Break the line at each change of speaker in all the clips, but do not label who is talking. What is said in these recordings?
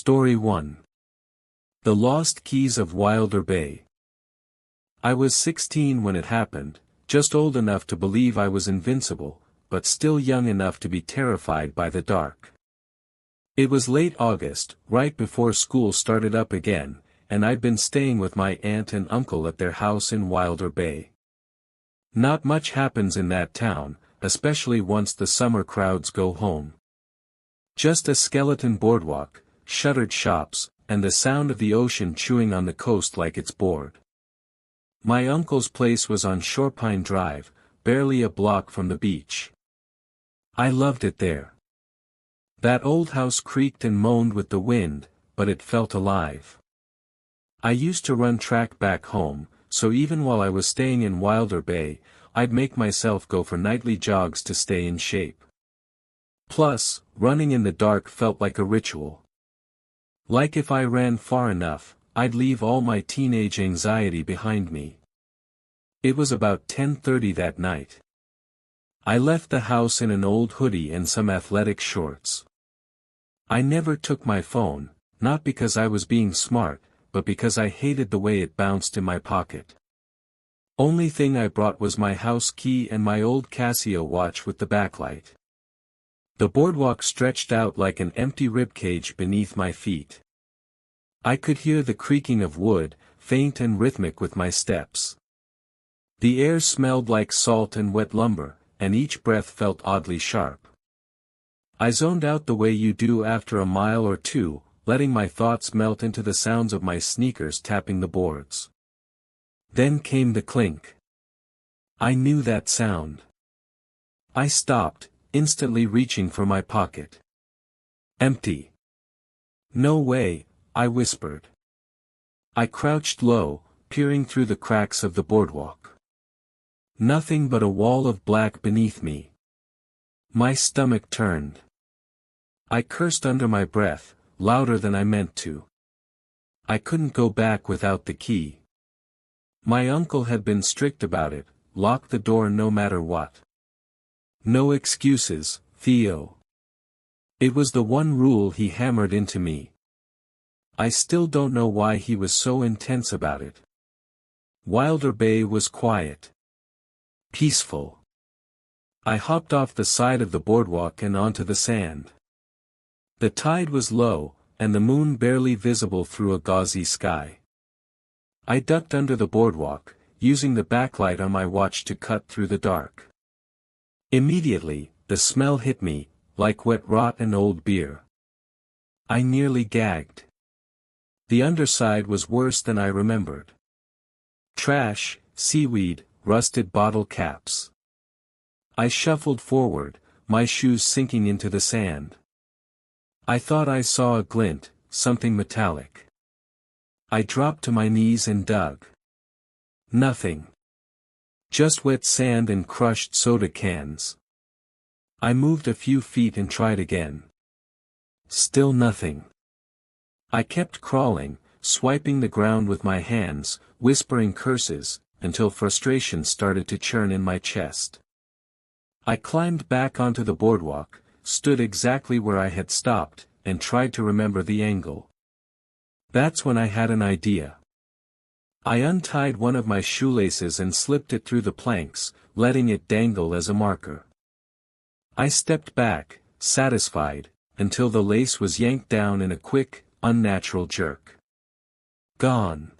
Story 1. The Lost Keys of Wilder Bay. I was 16 when it happened, just old enough to believe I was invincible, but still young enough to be terrified by the dark. It was late August, right before school started up again, and I'd been staying with my aunt and uncle at their house in Wilder Bay. Not much happens in that town, especially once the summer crowds go home. Just a skeleton boardwalk, shuttered shops, and the sound of the ocean chewing on the coast like it's bored. My uncle's place was on Shorepine Drive, barely a block from the beach. I loved it there. That old house creaked and moaned with the wind, but it felt alive. I used to run track back home, so even while I was staying in Wilder Bay, I'd make myself go for nightly jogs to stay in shape. Plus, running in the dark felt like a ritual. Like if I ran far enough, I'd leave all my teenage anxiety behind me. It was about 10:30 that night. I left the house in an old hoodie and some athletic shorts. I never took my phone, not because I was being smart, but because I hated the way it bounced in my pocket. Only thing I brought was my house key and my old Casio watch with the backlight. The boardwalk stretched out like an empty ribcage beneath my feet. I could hear the creaking of wood, faint and rhythmic with my steps. The air smelled like salt and wet lumber, and each breath felt oddly sharp. I zoned out the way you do after a mile or two, letting my thoughts melt into the sounds of my sneakers tapping the boards. Then came the clink. I knew that sound. I stopped, instantly reaching for my pocket. Empty. No way, I whispered. I crouched low, peering through the cracks of the boardwalk. Nothing but a wall of black beneath me. My stomach turned. I cursed under my breath, louder than I meant to. I couldn't go back without the key. My uncle had been strict about it, lock the door no matter what. No excuses, Theo. It was the one rule he hammered into me. I still don't know why he was so intense about it. Wilder Bay was quiet. Peaceful. I hopped off the side of the boardwalk and onto the sand. The tide was low, and the moon barely visible through a gauzy sky. I ducked under the boardwalk, using the backlight on my watch to cut through the dark. Immediately, the smell hit me, like wet rot and old beer. I nearly gagged. The underside was worse than I remembered. Trash, seaweed, rusted bottle caps. I shuffled forward, my shoes sinking into the sand. I thought I saw a glint, something metallic. I dropped to my knees and dug. Nothing. Just wet sand and crushed soda cans. I moved a few feet and tried again. Still nothing. I kept crawling, swiping the ground with my hands, whispering curses, until frustration started to churn in my chest. I climbed back onto the boardwalk, stood exactly where I had stopped, and tried to remember the angle. That's when I had an idea. I untied one of my shoelaces and slipped it through the planks, letting it dangle as a marker. I stepped back, satisfied, until the lace was yanked down in a quick, unnatural jerk. Gone.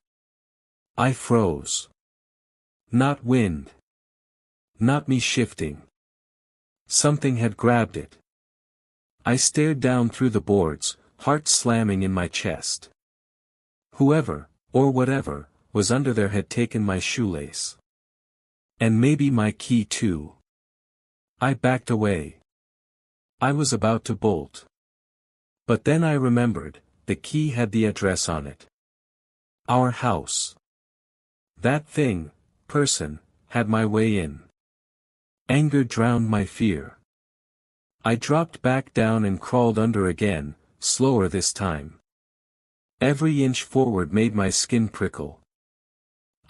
I froze. Not wind. Not me shifting. Something had grabbed it. I stared down through the boards, heart slamming in my chest. Whoever, or whatever, was under there had taken my shoelace. And maybe my key too. I backed away. I was about to bolt. But then I remembered, the key had the address on it. Our house. That thing, person, had my way in. Anger drowned my fear. I dropped back down and crawled under again, slower this time. Every inch forward made my skin prickle.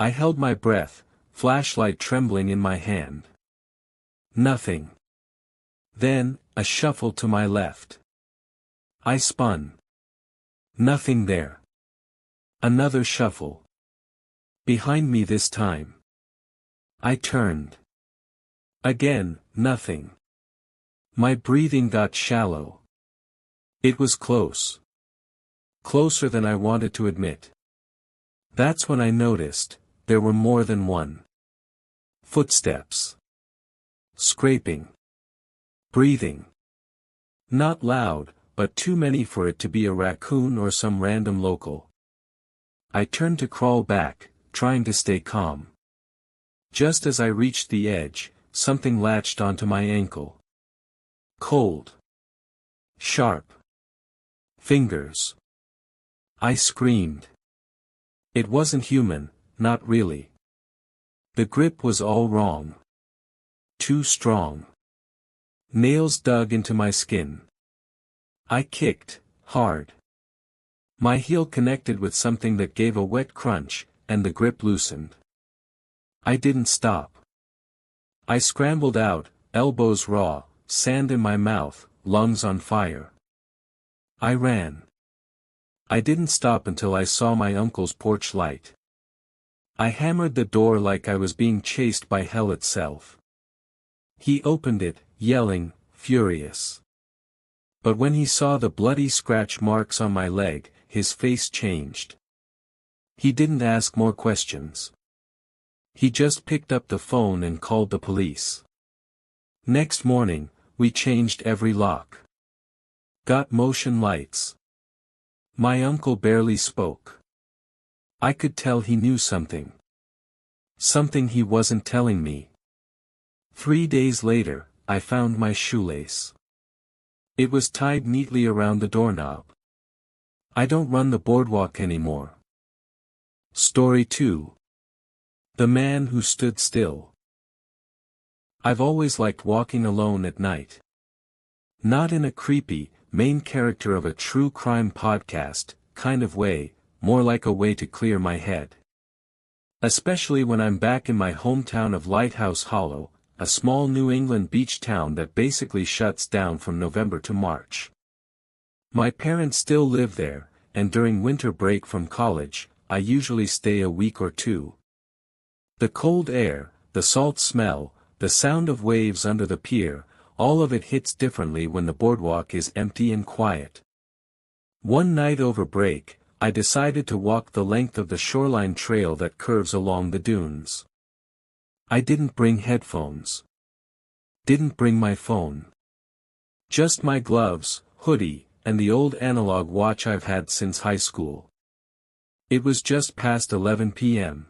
I held my breath, flashlight trembling in my hand. Nothing. Then, a shuffle to my left. I spun. Nothing there. Another shuffle. Behind me this time. I turned. Again, nothing. My breathing got shallow. It was close. Closer than I wanted to admit. That's when I noticed, there were more than one. Footsteps. Scraping. Breathing. Not loud, but too many for it to be a raccoon or some random local. I turned to crawl back, trying to stay calm. Just as I reached the edge, something latched onto my ankle. Cold. Sharp. Fingers. I screamed. It wasn't human, not really. The grip was all wrong. Too strong. Nails dug into my skin. I kicked, hard. My heel connected with something that gave a wet crunch, and the grip loosened. I didn't stop. I scrambled out, elbows raw, sand in my mouth, lungs on fire. I ran. I didn't stop until I saw my uncle's porch light. I hammered the door like I was being chased by hell itself. He opened it, yelling, furious. But when he saw the bloody scratch marks on my leg, his face changed. He didn't ask more questions. He just picked up the phone and called the police. Next morning, we changed every lock. Got motion lights. My uncle barely spoke. I could tell he knew something. Something he wasn't telling me. 3 days later, I found my shoelace. It was tied neatly around the doorknob. I don't run the boardwalk anymore. Story 2. The Man Who Stood Still. I've always liked walking alone at night. Not in a creepy, main character of a true crime podcast, kind of way, more like a way to clear my head. Especially when I'm back in my hometown of Lighthouse Hollow, a small New England beach town that basically shuts down from November to March. My parents still live there, and during winter break from college, I usually stay a week or two. The cold air, the salt smell, the sound of waves under the pier, all of it hits differently when the boardwalk is empty and quiet. One night over break, I decided to walk the length of the shoreline trail that curves along the dunes. I didn't bring headphones. Didn't bring my phone. Just my gloves, hoodie, and the old analog watch I've had since high school. It was just past 11 p.m.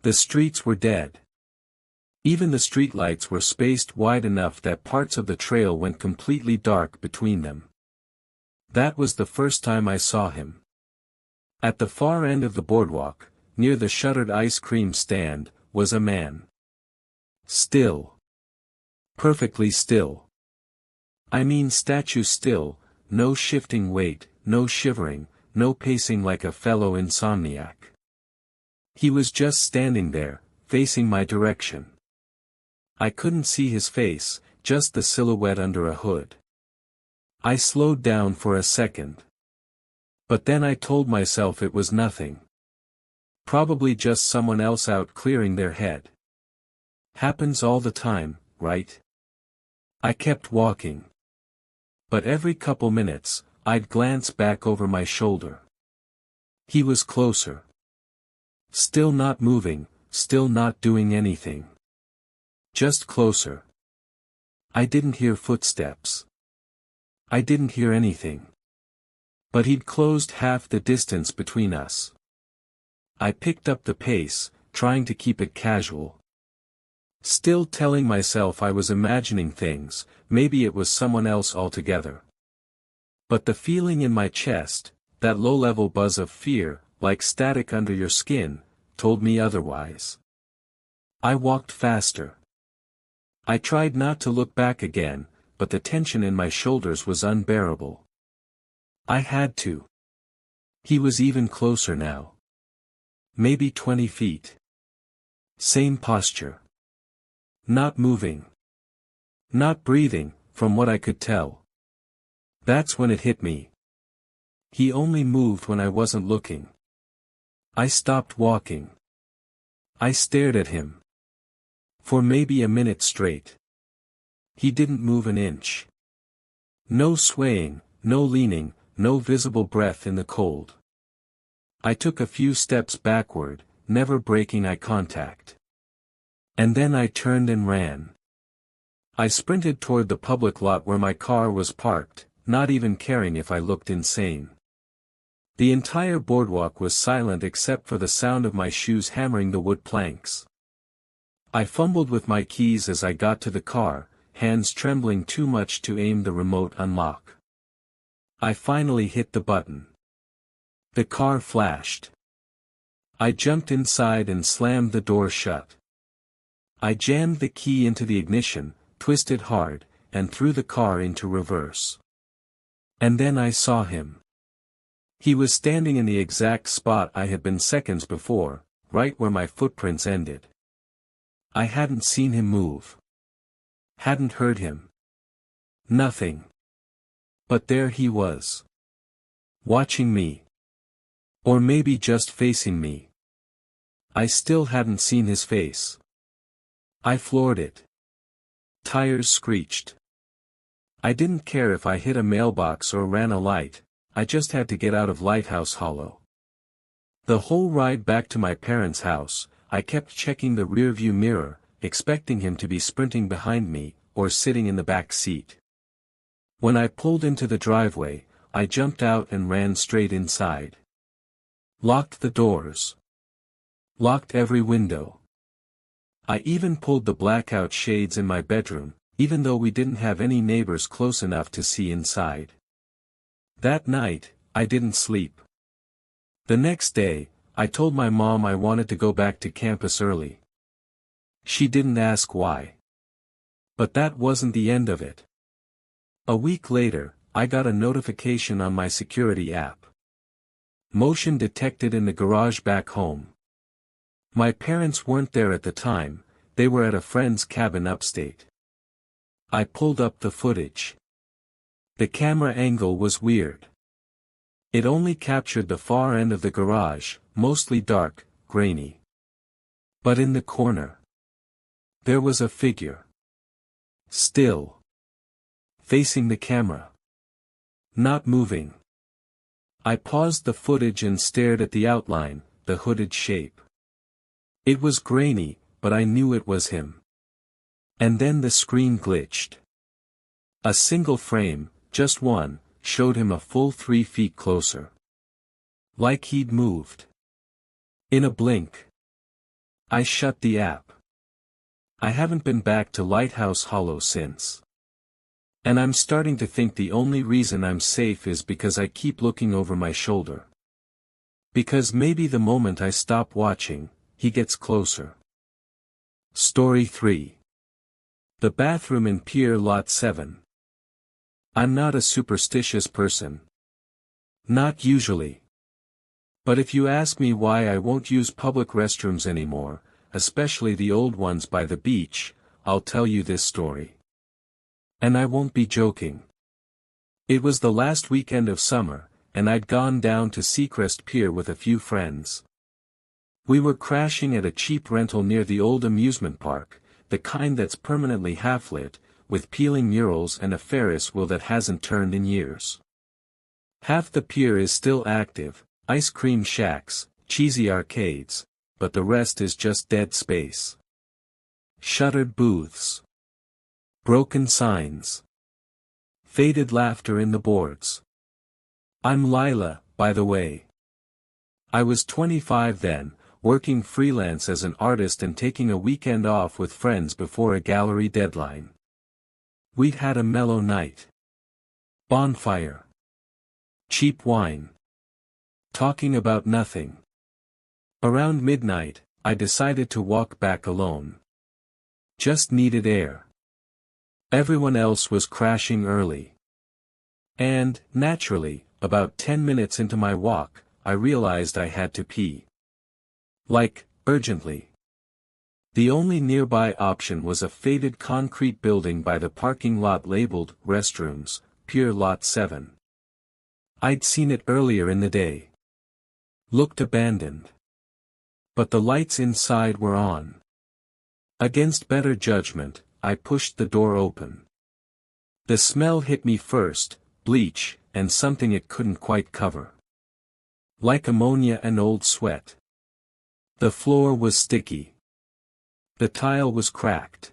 The streets were dead. Even the streetlights were spaced wide enough that parts of the trail went completely dark between them. That was the first time I saw him. At the far end of the boardwalk, near the shuttered ice cream stand, was a man. Still. Perfectly still. I mean statue still, no shifting weight, no shivering, no pacing like a fellow insomniac. He was just standing there, facing my direction. I couldn't see his face, just the silhouette under a hood. I slowed down for a second. But then I told myself it was nothing. Probably just someone else out clearing their head. Happens all the time, right? I kept walking. But every couple minutes, I'd glance back over my shoulder. He was closer. Still not moving, still not doing anything. Just closer. I didn't hear footsteps. I didn't hear anything. But he'd closed half the distance between us. I picked up the pace, trying to keep it casual. Still telling myself I was imagining things, maybe it was someone else altogether. But the feeling in my chest, that low-level buzz of fear, like static under your skin, told me otherwise. I walked faster. I tried not to look back again, but the tension in my shoulders was unbearable. I had to. He was even closer now. Maybe 20 feet. Same posture. Not moving. Not breathing, from what I could tell. That's when it hit me. He only moved when I wasn't looking. I stopped walking. I stared at him. For maybe a minute straight. He didn't move an inch. No swaying, no leaning, no visible breath in the cold. I took a few steps backward, never breaking eye contact. And then I turned and ran. I sprinted toward the public lot where my car was parked, not even caring if I looked insane. The entire boardwalk was silent except for the sound of my shoes hammering the wood planks. I fumbled with my keys as I got to the car, hands trembling too much to aim the remote unlock. I finally hit the button. The car flashed. I jumped inside and slammed the door shut. I jammed the key into the ignition, twisted hard, and threw the car into reverse. And then I saw him. He was standing in the exact spot I had been seconds before, right where my footprints ended. I hadn't seen him move. Hadn't heard him. Nothing. But there he was. Watching me. Or maybe just facing me. I still hadn't seen his face. I floored it. Tires screeched. I didn't care if I hit a mailbox or ran a light, I just had to get out of Lighthouse Hollow. The whole ride back to my parents' house, I kept checking the rearview mirror, expecting him to be sprinting behind me, or sitting in the back seat. When I pulled into the driveway, I jumped out and ran straight inside. Locked the doors. Locked every window. I even pulled the blackout shades in my bedroom, even though we didn't have any neighbors close enough to see inside. That night, I didn't sleep. The next day, I told my mom I wanted to go back to campus early. She didn't ask why. But that wasn't the end of it. A week later, I got a notification on my security app. Motion detected in the garage back home. My parents weren't there at the time, they were at a friend's cabin upstate. I pulled up the footage. The camera angle was weird. It only captured the far end of the garage, mostly dark, grainy. But in the corner, there was a figure. Still. Facing the camera. Not moving. I paused the footage and stared at the outline, the hooded shape. It was grainy, but I knew it was him. And then the screen glitched. A single frame, just one, showed him a full 3 feet closer. Like he'd moved. In a blink. I shut the app. I haven't been back to Lighthouse Hollow since. And I'm starting to think the only reason I'm safe is because I keep looking over my shoulder. Because maybe the moment I stop watching, he gets closer. Story 3. The bathroom in Pier Lot 7. I'm not a superstitious person. Not usually. But if you ask me why I won't use public restrooms anymore, especially the old ones by the beach, I'll tell you this story. And I won't be joking. It was the last weekend of summer, and I'd gone down to Seacrest Pier with a few friends. We were crashing at a cheap rental near the old amusement park, the kind that's permanently half-lit, with peeling murals and a Ferris wheel that hasn't turned in years. Half the pier is still active, ice cream shacks, cheesy arcades, but the rest is just dead space. Shuttered booths. Broken signs. Faded laughter in the boards. I'm Lila, by the way. I was 25 then, working freelance as an artist and taking a weekend off with friends before a gallery deadline. We'd had a mellow night. Bonfire. Cheap wine. Talking about nothing. Around midnight, I decided to walk back alone. Just needed air. Everyone else was crashing early. And, naturally, about 10 minutes into my walk, I realized I had to pee. Like, urgently. The only nearby option was a faded concrete building by the parking lot labeled, Restrooms, Pier Lot 7. I'd seen it earlier in the day. Looked abandoned. But the lights inside were on. Against better judgment, I pushed the door open. The smell hit me first, bleach, and something it couldn't quite cover. Like ammonia and old sweat. The floor was sticky. The tile was cracked.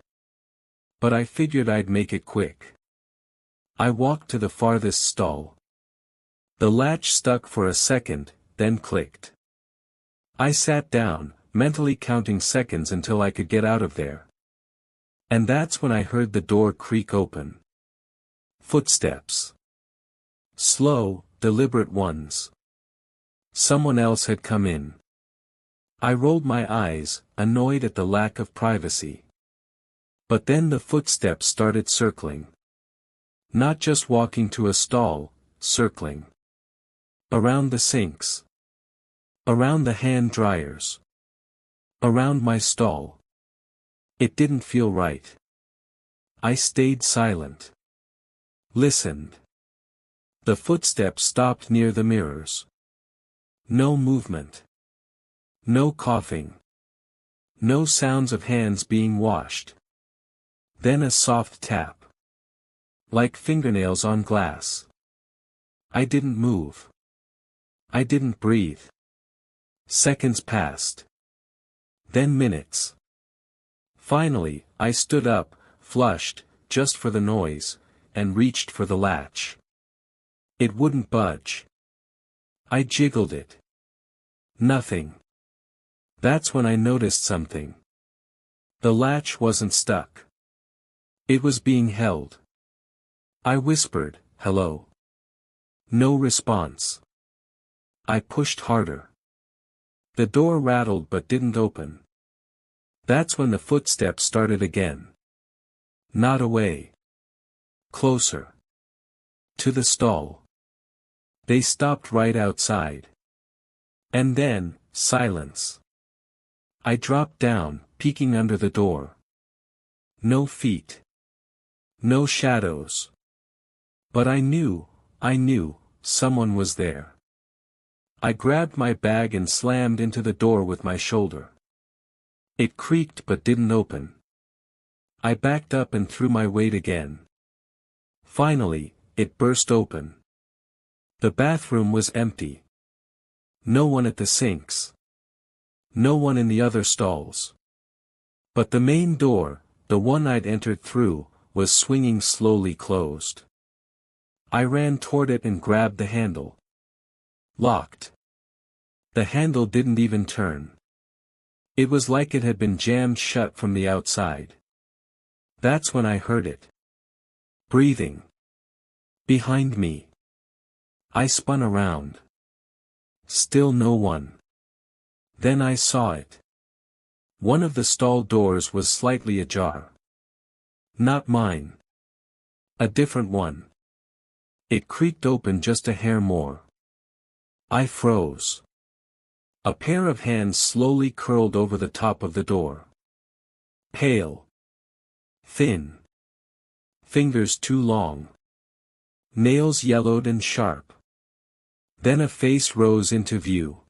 But I figured I'd make it quick. I walked to the farthest stall. The latch stuck for a second, then clicked. I sat down, mentally counting seconds until I could get out of there. And that's when I heard the door creak open. Footsteps. Slow, deliberate ones. Someone else had come in. I rolled my eyes, annoyed at the lack of privacy. But then the footsteps started circling. Not just walking to a stall, circling. Around the sinks. Around the hand dryers. Around my stall. It didn't feel right. I stayed silent. Listened. The footsteps stopped near the mirrors. No movement. No coughing. No sounds of hands being washed. Then a soft tap. Like fingernails on glass. I didn't move. I didn't breathe. Seconds passed. Then minutes. Finally, I stood up, flushed, just for the noise, and reached for the latch. It wouldn't budge. I jiggled it. Nothing. That's when I noticed something. The latch wasn't stuck. It was being held. I whispered, "Hello." No response. I pushed harder. The door rattled but didn't open. That's when the footsteps started again. Not away. Closer. To the stall. They stopped right outside. And then, silence. I dropped down, peeking under the door. No feet. No shadows. But I knew, someone was there. I grabbed my bag and slammed into the door with my shoulder. It creaked but didn't open. I backed up and threw my weight again. Finally, it burst open. The bathroom was empty. No one at the sinks. No one in the other stalls. But the main door, the one I'd entered through, was swinging slowly closed. I ran toward it and grabbed the handle. Locked. The handle didn't even turn. It was like it had been jammed shut from the outside. That's when I heard it. Breathing. Behind me. I spun around. Still no one. Then I saw it. One of the stall doors was slightly ajar. Not mine. A different one. It creaked open just a hair more. I froze. A pair of hands slowly curled over the top of the door. Pale. Thin. Fingers too long. Nails yellowed and sharp. Then a face rose into view.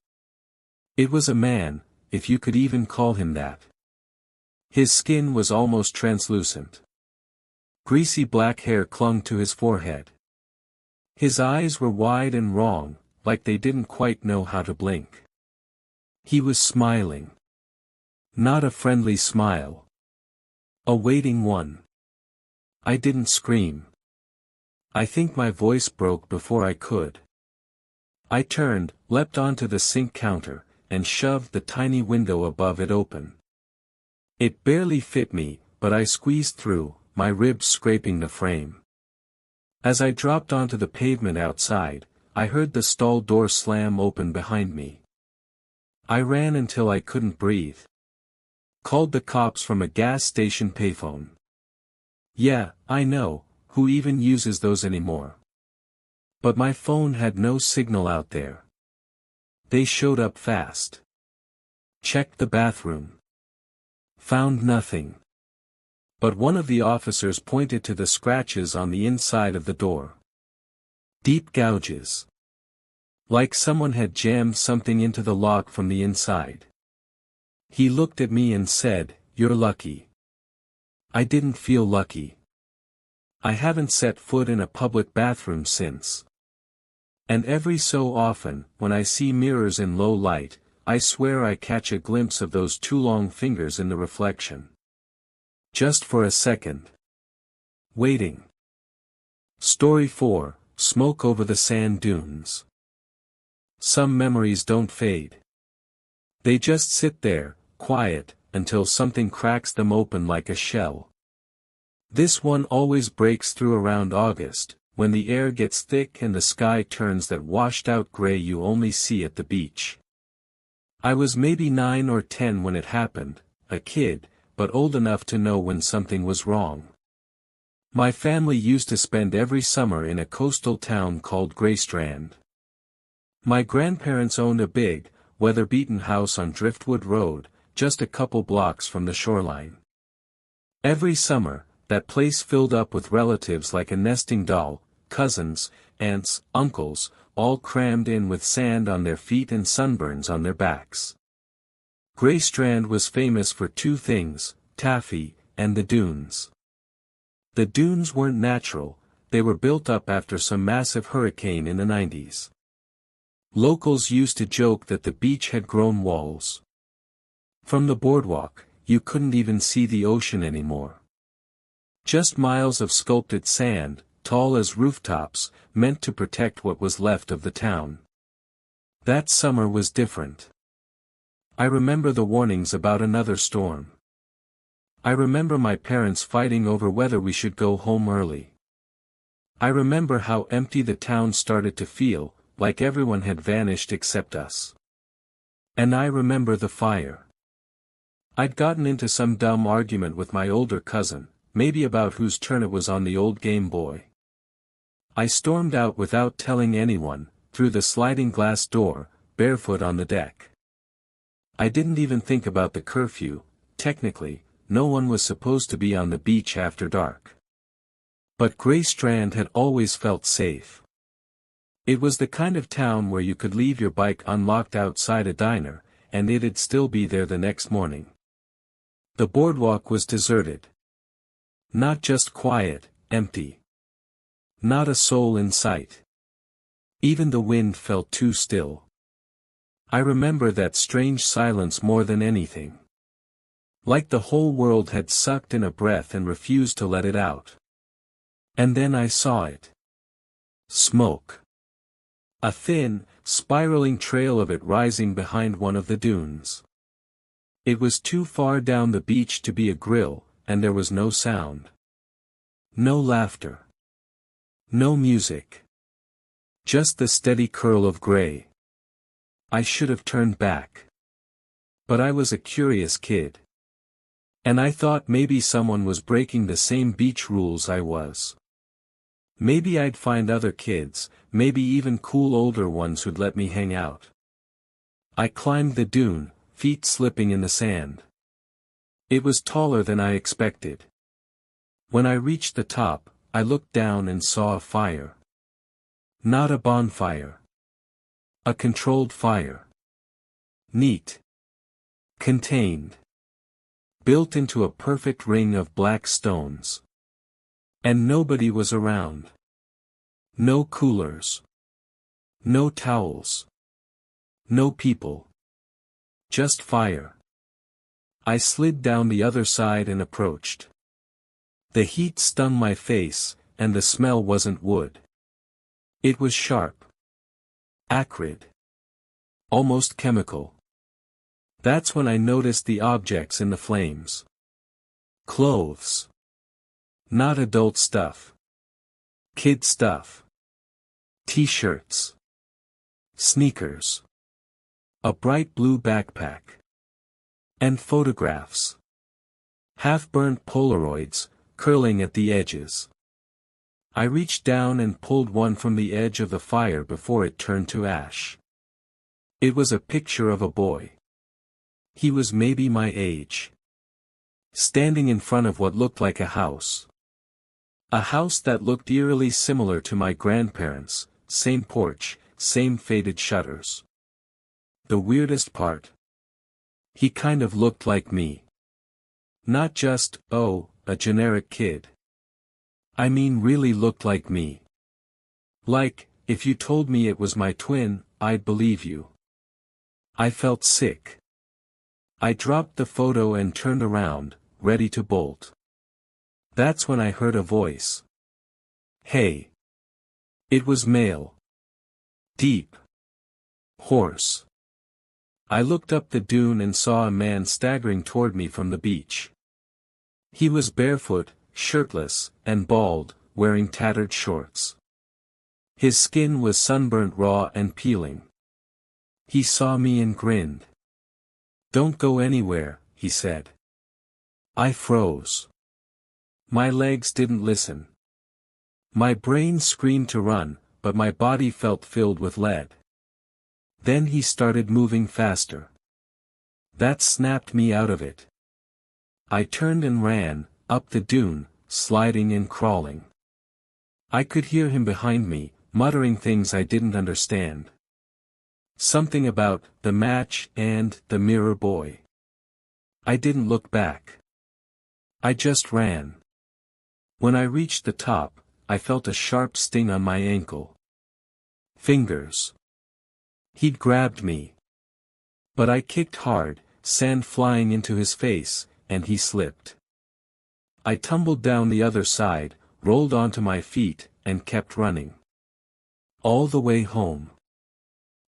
It was a man, if you could even call him that. His skin was almost translucent. Greasy black hair clung to his forehead. His eyes were wide and wrong, like they didn't quite know how to blink. He was smiling. Not a friendly smile. A waiting one. I didn't scream. I think my voice broke before I could. I turned, leapt onto the sink counter, and shoved the tiny window above it open. It barely fit me, but I squeezed through, my ribs scraping the frame. As I dropped onto the pavement outside, I heard the stall door slam open behind me. I ran until I couldn't breathe. Called the cops from a gas station payphone. Yeah, I know, who even uses those anymore? But my phone had no signal out there. They showed up fast. Checked the bathroom. Found nothing. But one of the officers pointed to the scratches on the inside of the door. Deep gouges. Like someone had jammed something into the lock from the inside. He looked at me and said, "You're lucky." I didn't feel lucky. I haven't set foot in a public bathroom since. And every so often, when I see mirrors in low light, I swear I catch a glimpse of those two long fingers in the reflection. Just for a second. Waiting. Story 4, Smoke over the Sand Dunes. Some memories don't fade. They just sit there, quiet, until something cracks them open like a shell. This one always breaks through around August, when the air gets thick and the sky turns that washed-out gray you only see at the beach. I was maybe 9 or 10 when it happened, a kid, but old enough to know when something was wrong. My family used to spend every summer in a coastal town called Greystrand. My grandparents owned a big, weather-beaten house on Driftwood Road, just a couple blocks from the shoreline. Every summer, that place filled up with relatives like a nesting doll, cousins, aunts, uncles, all crammed in with sand on their feet and sunburns on their backs. Greystrand was famous for two things, taffy, and the dunes. The dunes weren't natural, they were built up after some massive hurricane in the 90s. Locals used to joke that the beach had grown walls. From the boardwalk, you couldn't even see the ocean anymore. Just miles of sculpted sand, tall as rooftops, meant to protect what was left of the town. That summer was different. I remember the warnings about another storm. I remember my parents fighting over whether we should go home early. I remember how empty the town started to feel, like everyone had vanished except us. And I remember the fire. I'd gotten into some dumb argument with my older cousin, maybe about whose turn it was on the old Game Boy. I stormed out without telling anyone, through the sliding glass door, barefoot on the deck. I didn't even think about the curfew. Technically, no one was supposed to be on the beach after dark. But Greystrand had always felt safe. It was the kind of town where you could leave your bike unlocked outside a diner, and it'd still be there the next morning. The boardwalk was deserted. Not just quiet, empty. Not a soul in sight. Even the wind felt too still. I remember that strange silence more than anything. Like the whole world had sucked in a breath and refused to let it out. And then I saw it. Smoke. A thin, spiraling trail of it rising behind one of the dunes. It was too far down the beach to be a grill, and there was no sound. No laughter. No music. Just the steady curl of gray. I should have turned back. But I was a curious kid. And I thought maybe someone was breaking the same beach rules I was. Maybe I'd find other kids, maybe even cool older ones who'd let me hang out. I climbed the dune, feet slipping in the sand. It was taller than I expected. When I reached the top, I looked down and saw a fire. Not a bonfire. A controlled fire. Neat. Contained. Built into a perfect ring of black stones. And nobody was around. No coolers. No towels. No people. Just fire. I slid down the other side and approached. The heat stung my face, and the smell wasn't wood. It was sharp. Acrid. Almost chemical. That's when I noticed the objects in the flames. Clothes. Not adult stuff. Kid stuff. T-shirts. Sneakers. A bright blue backpack. And photographs. Half-burnt Polaroids, curling at the edges. I reached down and pulled one from the edge of the fire before it turned to ash. It was a picture of a boy. He was maybe my age. Standing in front of what looked like a house. A house that looked eerily similar to my grandparents', same porch, same faded shutters. The weirdest part. He kind of looked like me. Not just, oh, a generic kid. I mean really looked like me. Like, if you told me it was my twin, I'd believe you. I felt sick. I dropped the photo and turned around, ready to bolt. That's when I heard a voice. Hey. It was male. Deep. Hoarse. I looked up the dune and saw a man staggering toward me from the beach. He was barefoot, shirtless, and bald, wearing tattered shorts. His skin was sunburnt raw and peeling. He saw me and grinned. "Don't go anywhere," he said. I froze. My legs didn't listen. My brain screamed to run, but my body felt filled with lead. Then he started moving faster. That snapped me out of it. I turned and ran, up the dune, sliding and crawling. I could hear him behind me, muttering things I didn't understand. Something about the match and the mirror boy. I didn't look back. I just ran. When I reached the top, I felt a sharp sting on my ankle. Fingers. He'd grabbed me. But I kicked hard, sand flying into his face, and he slipped. I tumbled down the other side, rolled onto my feet, and kept running. All the way home.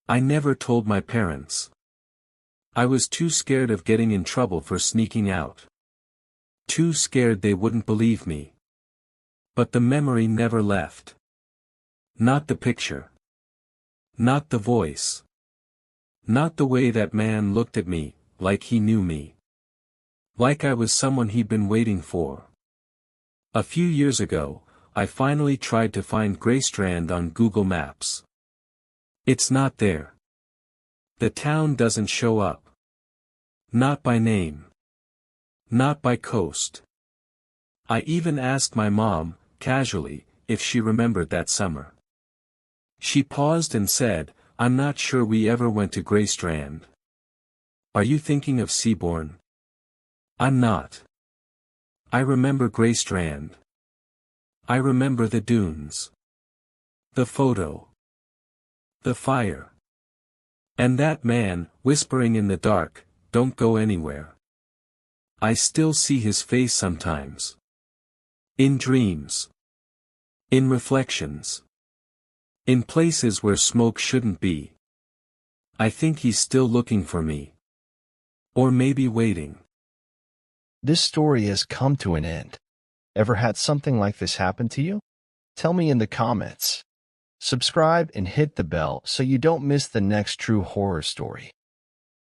I never told my parents. I was too scared of getting in trouble for sneaking out. Too scared they wouldn't believe me. But the memory never left. Not the picture. Not the voice. Not the way that man looked at me, like he knew me. Like I was someone he'd been waiting for. A few years ago, I finally tried to find Greystrand on Google Maps. It's not there. The town doesn't show up. Not by name. Not by coast. I even asked my mom, casually, if she remembered that summer. She paused and said, "I'm not sure we ever went to Greystrand. Are you thinking of Seabourn?" I'm not. I remember Greystrand. I remember the dunes. The photo. The fire. And that man, whispering in the dark, "Don't go anywhere." I still see his face sometimes. In dreams. In reflections. In places where smoke shouldn't be. I think he's still looking for me. Or maybe waiting.
This story has come to an end. Ever had something like this happen to you? Tell me in the comments. Subscribe and hit the bell so you don't miss the next true horror story.